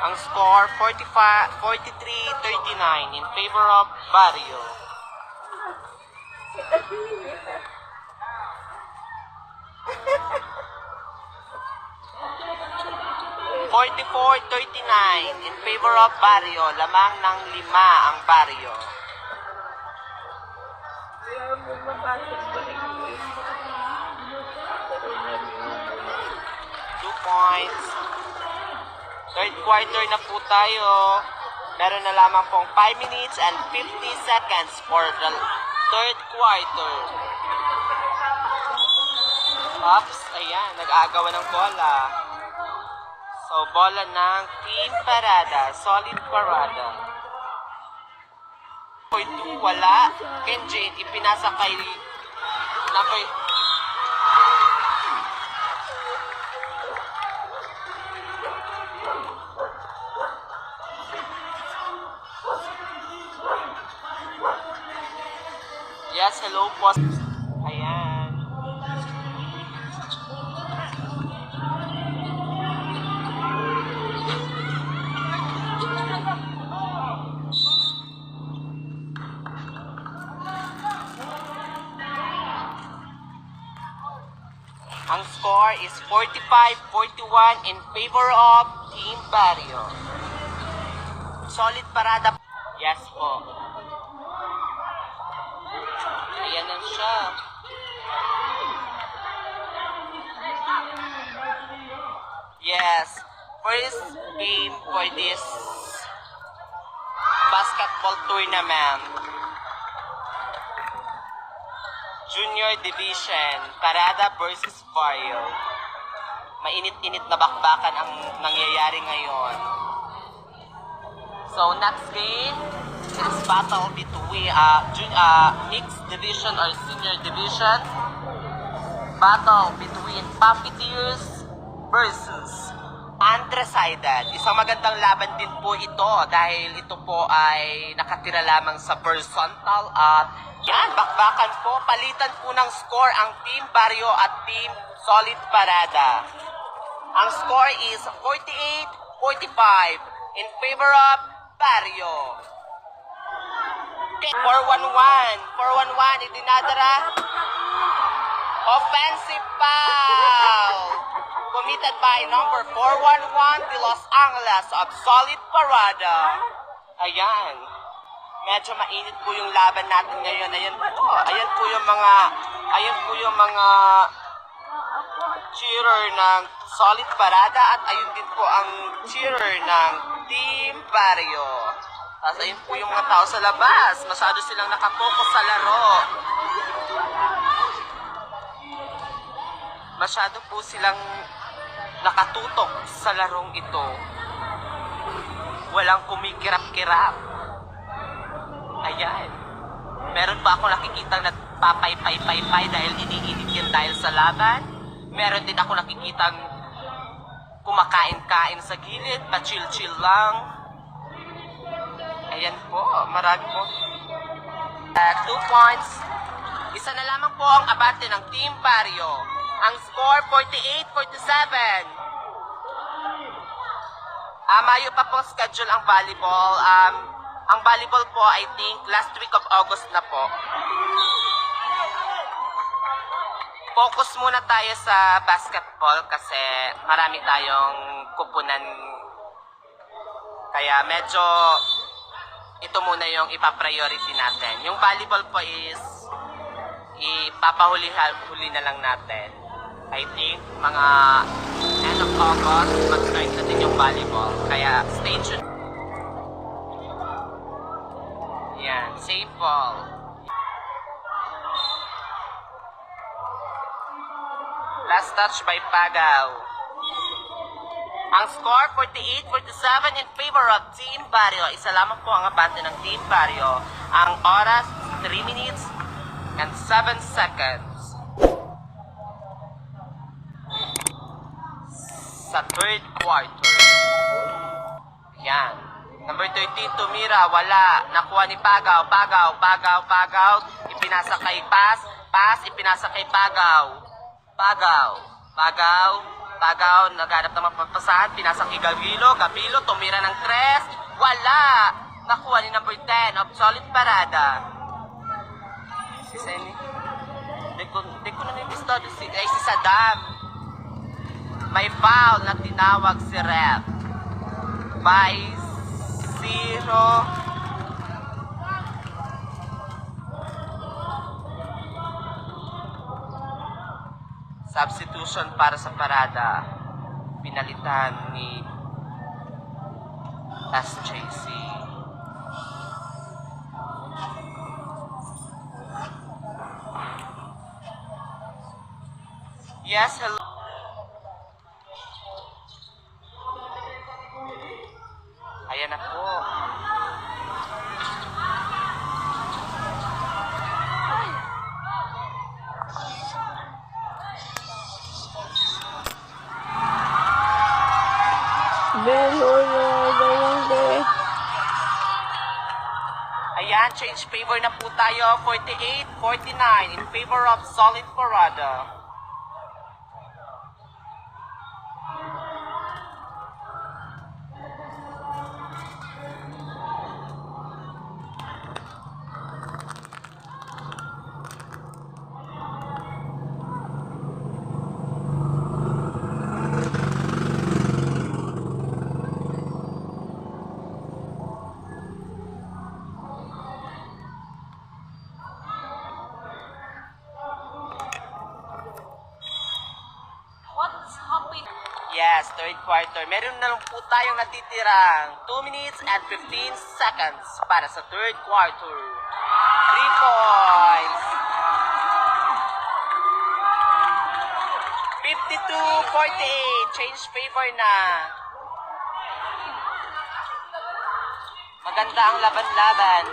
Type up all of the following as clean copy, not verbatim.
Ang score 43-39 in favor of Barrio. in favor of Barrio. Lamang ng 5 ang Barrio. 2 points. Third quarter na po tayo. Meron na lamang pong 5 minutes and 50 seconds for the third quarter. Ups, ayan, nag-aagawan ng bola. So, bola ng Team Parada. Solid Parada. Wala. Kenjin, ipinasa kay number... Yes, hello po. Ayan. Ang score is 45-41 in favor of Team Barrio. Solid parada. Yes po. Ayan na siya. Yes. First game for this basketball tournament. Junior Division, Parada versus Barrio. Mainit-init na bakbakan ang nangyayari ngayon. So next game is battle between mixed division or senior division. Battle between Puppeteers versus Undecided. Isang magandang laban din po ito dahil ito po ay nakatira lamang sa horizontal at yan, bakbakan po. Palitan po ng score ang Team Barrio at Team Solid Parada. Ang score is 48-45 in favor of Barrio. 4-1-1. Idinadara. Offensive foul. Committed by number 411, the Los Angeles of Solid Parada. Ayan. Medyo mainit po yung laban natin ngayon. Ayan po yung mga cheerer ng Solid Parada at ayun din po ang cheerer ng Team Barrio. Tapos ayun po yung mga tao sa labas. Masyado silang nakapokus sa laro. Masyado po silang nakatutok sa larong ito. Walang kumikirap-kirap. Ayan. Meron pa ako nakikitang nagpapay-pay-pay-pay dahil iniinit yan dahil sa laban. Meron din ako nakikitang kumakain-kain sa gilid, pa-chill-chill lang. Ayan po, marami po. 2 points. Isa na lamang po ang abante ng Team Barrio. Ang score, 48-47. Mayo pa po schedule ang volleyball. Ang volleyball po, I think, last week of August na po. Focus muna tayo sa basketball kasi marami tayong kupunan. Kaya medyo ito muna yung ipapriority natin. Yung volleyball po is ipapahuli na lang natin. I think mga end of August, mag-start na din yung volleyball. Kaya stay tuned. Yan, save ball. Last touch by Pagaw. Ang score, 48-47 in favor of Team Barrio. Isa lamang po ang abante ng Team Barrio. Ang oras, 3 minutes and 7 seconds. Sa third quarter. Yan. Number 13, tumira. Wala. Nakuha ni Pagaw. Pagaw. Ipinasa kay Pas. Ipinasa kay Pagaw. Pagaw. Naghanap ng mapapasahan. Pinasa kay Gabilo. Tumira ng 3. Wala. Nakuha ni number 10 of Solid Parada. Si Senny. Di ko na nabistado. Si Saddam. May foul na tinawag si ref. By 0. Substitution para sa Parada. Pinalitan ni SJC. Yes, hello. Ayan na po. Ayan, change favor na po tayo. 48-49 in favor of Solid Parada. Yes, third quarter. Meron na lang po tayong natitirang 2 minutes and 15 seconds para sa third quarter. 3 points. 52-48. Change favor na. Maganda ang laban-laban.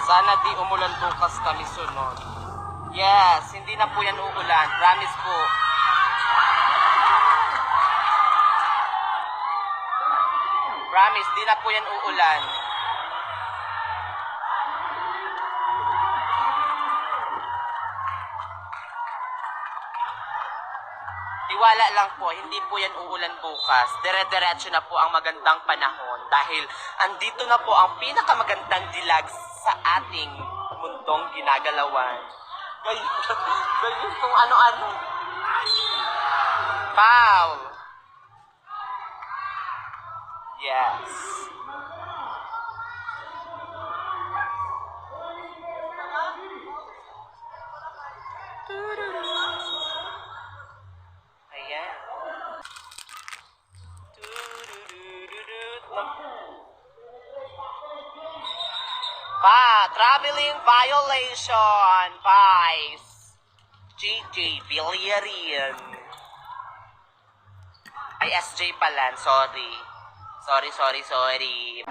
Sana di umulan bukas kami sunod. Yes, hindi na po yan uulan. Promise po. Promise, di na po yan uulan. Tiwala lang po, hindi po yan uulan bukas. Dire-diretso na po ang magandang panahon dahil andito na po ang pinakamagandang dilag sa ating mundong ginagalawan. Ganyan kung ano-ano. Foul. Yes. Ayan. Traveling violation, Vice. JJ Villarin. Ay, SJ pala. Sorry. Sorry.